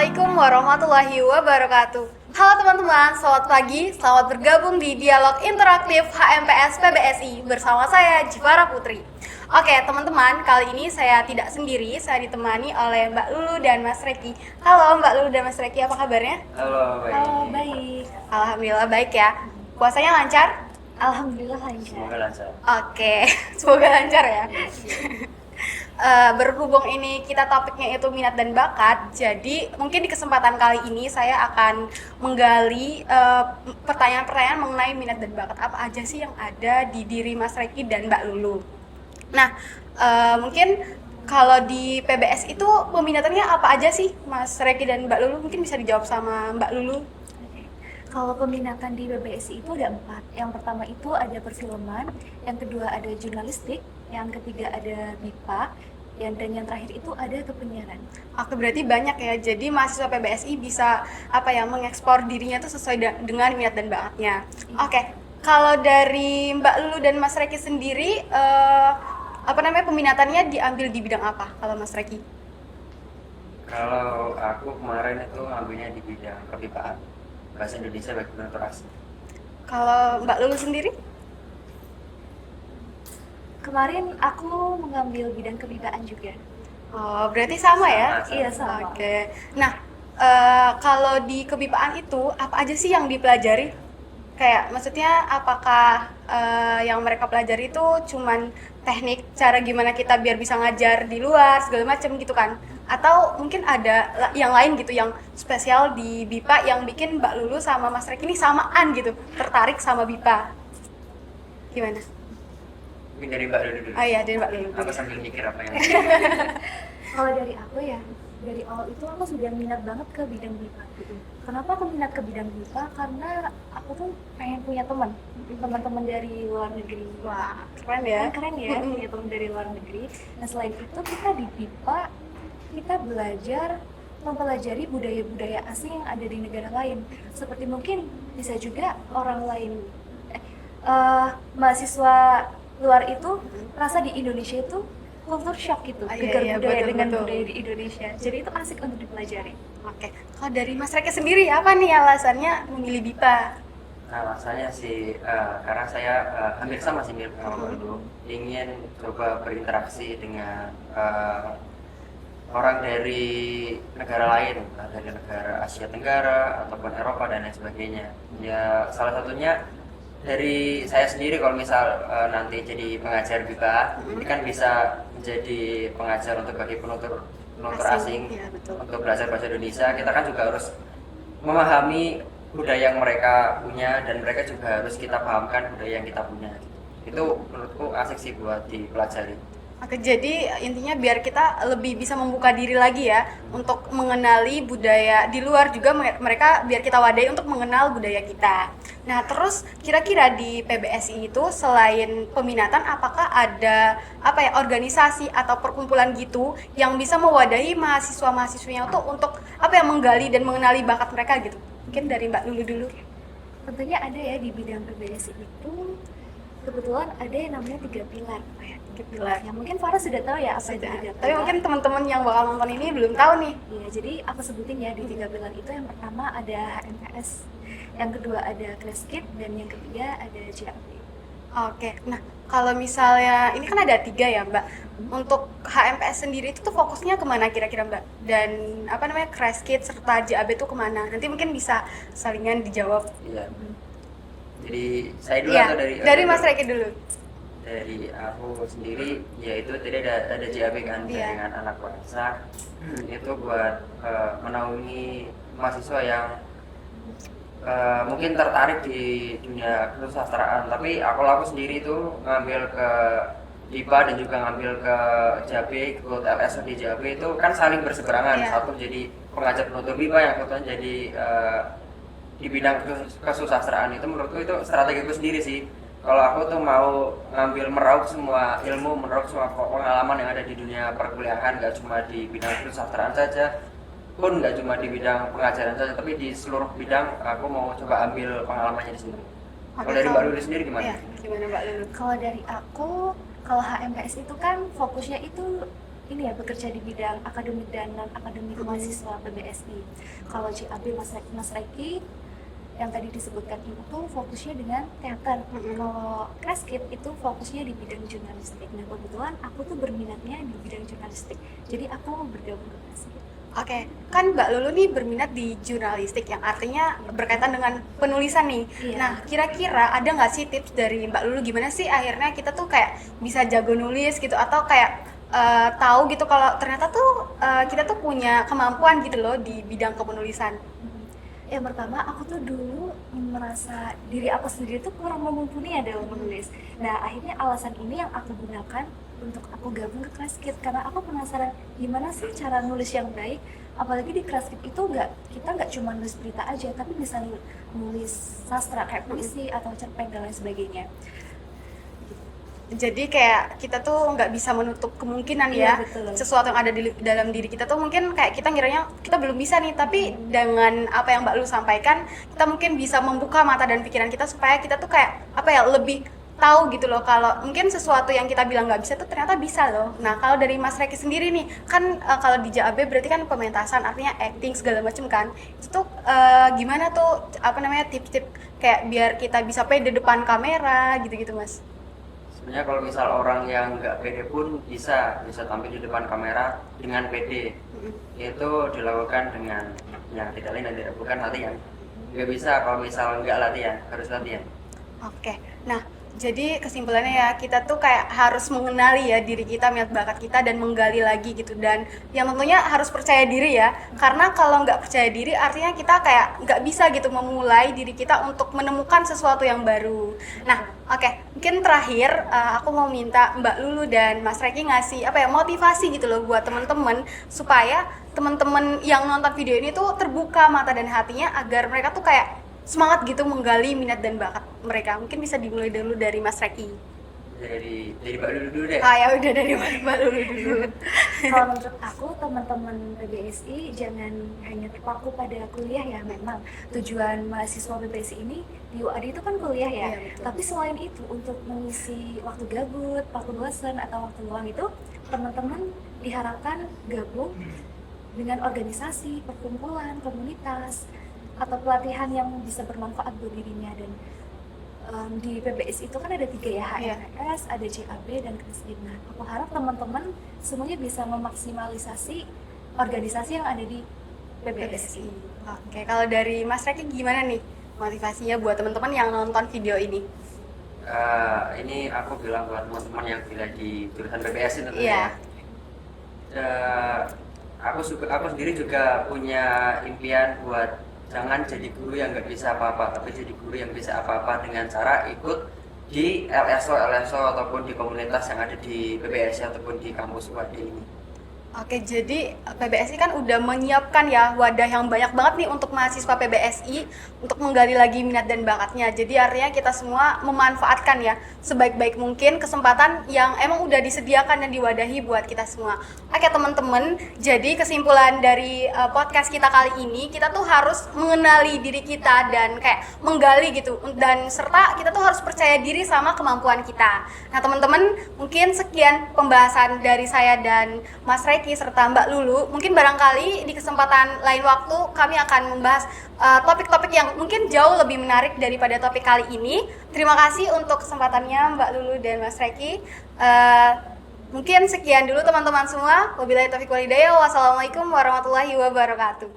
Assalamualaikum warahmatullahi wabarakatuh. Halo teman-teman, selamat pagi. Selamat bergabung di Dialog Interaktif HMPS PBSI bersama saya Jivara Putri. Oke teman-teman, kali ini saya tidak sendiri, saya ditemani oleh Mbak Lulu dan Mas Reki. Halo Mbak Lulu dan Mas Reki, apa kabarnya? Halo, baik. Halo, baik. Alhamdulillah baik ya. Puasanya lancar? Alhamdulillah lancar. Semoga lancar. Oke, semoga lancar ya. Berhubung ini kita topiknya itu minat dan bakat, jadi mungkin di kesempatan kali ini saya akan menggali pertanyaan-pertanyaan mengenai minat dan bakat apa aja sih yang ada di diri Mas Reki dan Mbak Lulu. Nah, mungkin kalau di PBS itu peminatannya apa aja sih Mas Reki dan Mbak Lulu? Mungkin bisa dijawab sama Mbak Lulu. Kalau peminatan di BBSI itu ada 4. Yang pertama itu ada perfilman, yang kedua ada jurnalistik, yang ketiga ada MIPA, dan yang terakhir itu ada kepenyiaran. Oke, berarti banyak ya. Jadi mahasiswa PBSI bisa mengekspor dirinya tuh sesuai dengan minat dan bakatnya. Oke, kalau dari Mbak Lulu dan Mas Reki sendiri peminatannya diambil di bidang apa kalau Mas Reki? Kalau aku kemarin itu ngambilnya di bidang kepipaan, bahasa Indonesia bagi penutur asing. Kalau Mbak Lulu sendiri? Kemarin aku mengambil bidang kepipaan juga. Oh, berarti sama ya? Sama. Iya, sama. Oke. Nah, kalau di kepipaan itu apa aja sih yang dipelajari? Kayak maksudnya apakah yang mereka pelajari itu cuman teknik cara gimana kita biar bisa ngajar di luar segala macam gitu kan? Atau mungkin ada yang lain gitu yang spesial di BIPA yang bikin Mbak Lulu sama Mas Reki ini samaan gitu, tertarik sama BIPA. Gimana? Mungkin dari Mbak Lulu dulu. Oh iya, dari Mbak Lulu. Aku sambil mikir apa yang Kalau dari aku ya, dari awal itu aku sudah minat banget ke bidang MIPA gitu. Kenapa aku minat ke bidang MIPA? Karena aku tuh pengen punya teman-teman dari luar negeri. Wah, keren ya. Kan keren ya, punya teman dari luar negeri. Nah selain itu kita di MIPA kita belajar mempelajari budaya-budaya asing yang ada di negara lain. Seperti mungkin bisa juga orang lain, mahasiswa luar itu rasa di Indonesia itu culture shock gitu, gegar Iya, budaya betul, dengan betul. budaya di Indonesia. Jadi itu asik untuk dipelajari. Oke, kalau dari Mas Reki sendiri apa nih alasannya memilih BIPA? Nah, rasanya sih karena saya hampir sama sih mirip sama Mbak Lulu, ingin coba berinteraksi dengan orang dari negara lain, entah dari negara Asia Tenggara ataupun Eropa dan lain sebagainya. Ya salah satunya dari saya sendiri kalau misal nanti jadi pengajar BIPA, ini kan bisa menjadi pengajar untuk bagi penutur asing, Iya, betul. untuk belajar bahasa Indonesia. Kita kan juga harus memahami budaya yang mereka punya dan mereka juga harus kita pahamkan budaya yang kita punya. Itu menurutku asik sih buat dipelajari. Oke, jadi intinya biar kita lebih bisa membuka diri lagi ya untuk mengenali budaya di luar juga mereka biar kita wadai untuk mengenal budaya kita. Nah, terus kira-kira di PBSI itu selain peminatan apakah ada organisasi atau perkumpulan gitu yang bisa mewadahi mahasiswa-mahasiswinya tuh untuk menggali dan mengenali bakat mereka gitu. Mungkin dari Mbak Lulu dulu. Tentunya ada ya di bidang PBSI itu kebetulan ada yang namanya 3 pilar. Tiga pilar. Ya mungkin Farah sudah tahu ya apa itu 3 pilar. Tapi mungkin teman-teman yang bakal nonton ini belum tahu nih. Iya, jadi aku sebutin ya di 3 pilar itu yang pertama ada HMPS, yang kedua ada Creskit, dan yang ketiga ada JAP. Oke, nah kalau misalnya ini kan ada 3 ya Mbak. Untuk HMPS sendiri itu tuh fokusnya kemana kira-kira Mbak? Dan Creskit serta JAB itu kemana? Nanti mungkin bisa salingan dijawab. Iya. Jadi saya dulu Iya, atau dari Mas Reki dulu. Dari aku sendiri, yaitu tadi ada JAB kan, Iya. dengan anak bangsa. Itu buat menaungi mahasiswa yang mungkin tertarik di dunia kesusastraan, tapi aku sendiri itu ngambil ke IPA dan juga ngambil ke JAB, ikut LS di JAB itu kan saling berseberangan. Iya. Satu jadi pengajar penutur IPA, yang satu jadi di bidang kesusastraan. Itu menurutku itu strategiku sendiri sih. Kalau aku tuh mau ngambil meraup semua ilmu, meraup semua pengalaman yang ada di dunia perkuliahan, gak cuma di bidang kesusastraan saja, pun nggak cuma di bidang pengajaran saja, tapi di seluruh bidang aku mau coba ambil pengalamannya di sini. Kalau dari Mbak Lulu sendiri gimana? Iya, gimana Mbak Lulu? Kalau dari aku, kalau HMPS itu kan fokusnya itu ini ya bekerja di bidang akademik dan non akademik mahasiswa PBSI. Kalau JAB Mas Reki yang tadi disebutkan itu fokusnya dengan teater. Kalau Kreskit itu fokusnya di bidang jurnalistik. Nah kebetulan aku tuh berminatnya di bidang jurnalistik. Jadi aku mau bergabung ke Kreskit. Oke, kan Mbak Lulu nih berminat di jurnalistik yang artinya berkaitan dengan penulisan nih. Iya. Nah, kira-kira ada nggak sih tips dari Mbak Lulu gimana sih akhirnya kita tuh kayak bisa jago nulis gitu atau kayak tahu gitu kalau ternyata tuh kita tuh punya kemampuan gitu loh di bidang kepenulisan. Yang pertama, aku tuh dulu merasa diri aku sendiri tuh kurang mumpuni ya dalam menulis. Nah, akhirnya alasan ini yang aku gunakan untuk aku gabung ke Kreskit karena aku penasaran gimana sih cara nulis yang baik. Apalagi di Kreskit itu kita nggak cuma nulis berita aja, tapi bisa nulis sastra kayak puisi atau cerpen dan lain sebagainya. Jadi kayak kita tuh nggak bisa menutup kemungkinan Iya, ya, betul. sesuatu yang ada di dalam diri kita tuh mungkin kayak kita ngiranya kita belum bisa nih, tapi dengan apa yang Mbak Lu sampaikan kita mungkin bisa membuka mata dan pikiran kita supaya kita tuh kayak apa ya, lebih tahu gitu loh kalau mungkin sesuatu yang kita bilang nggak bisa tuh ternyata bisa loh. Nah kalau dari Mas Reki sendiri nih kan kalau di JAB berarti kan pementasan artinya acting segala macam kan, itu tuh gimana tuh apa namanya tips-tips kayak biar kita bisa pede depan kamera gitu-gitu Mas? Sebenarnya kalau misal orang yang nggak pede pun bisa tampil di depan kamera dengan pede. Itu dilakukan dengan yang tidak lain dan tidak bukan latihan. Nggak bisa kalau misal nggak latihan, harus latihan. Oke, nah jadi kesimpulannya ya kita tuh kayak harus mengenali ya diri kita, minat bakat kita dan menggali lagi gitu, dan yang tentunya harus percaya diri ya, karena kalau nggak percaya diri artinya kita kayak nggak bisa gitu memulai diri kita untuk menemukan sesuatu yang baru. Nah oke, mungkin terakhir aku mau minta Mbak Lulu dan Mas Reki ngasih apa ya, motivasi gitu loh buat teman-teman supaya teman-teman yang nonton video ini tuh terbuka mata dan hatinya agar mereka tuh kayak semangat gitu menggali minat dan bakat mereka. Mungkin bisa dimulai dulu dari Mas Reki. Dari Mbak Lulu dulu deh. Ya udah dari Mbak Lulu dulu. Kalau menurut aku teman-teman PBSI jangan hanya terpaku pada kuliah ya. Memang tujuan mahasiswa PBSI ini di UAD itu kan kuliah ya. Iya, betul. Tapi selain itu untuk mengisi waktu gabut, waktu bosan atau waktu luang itu teman-teman diharapkan gabung dengan organisasi, perkumpulan, komunitas atau pelatihan yang bisa bermanfaat buat dirinya. Dan di PBS itu kan ada 3 ya, HRS, ada JAB dan Kreskit. Nah, aku harap teman-teman semuanya bisa memaksimalisasi organisasi yang ada di PBSI. Oke, kalau dari Mas Reki gimana nih motivasinya buat teman-teman yang nonton video ini? Ini aku bilang buat teman-teman yang bila di jurusan PBS itu Iya. Aku sendiri juga punya impian buat jangan jadi guru yang nggak bisa apa-apa, tapi jadi guru yang bisa apa-apa dengan cara ikut di LSO ataupun di komunitas yang ada di PBSI ataupun di kampus UAD ini. Oke, jadi PBSI kan udah menyiapkan ya wadah yang banyak banget nih untuk mahasiswa PBSI untuk menggali lagi minat dan bakatnya. Jadi artinya kita semua memanfaatkan ya sebaik-baik mungkin kesempatan yang emang udah disediakan dan diwadahi buat kita semua. Oke teman-teman, jadi kesimpulan dari podcast kita kali ini, kita tuh harus mengenali diri kita dan kayak menggali gitu, dan serta kita tuh harus percaya diri sama kemampuan kita. Nah teman-teman, mungkin sekian pembahasan dari saya dan Mas Reki serta Mbak Lulu. Mungkin barangkali di kesempatan lain waktu kami akan membahas topik-topik yang mungkin jauh lebih menarik daripada topik kali ini. Terima kasih untuk kesempatannya Mbak Lulu dan Mas Reki. Mungkin sekian dulu teman-teman semua. Wabillahi taufiq wal hidayah. Wassalamualaikum warahmatullahi wabarakatuh.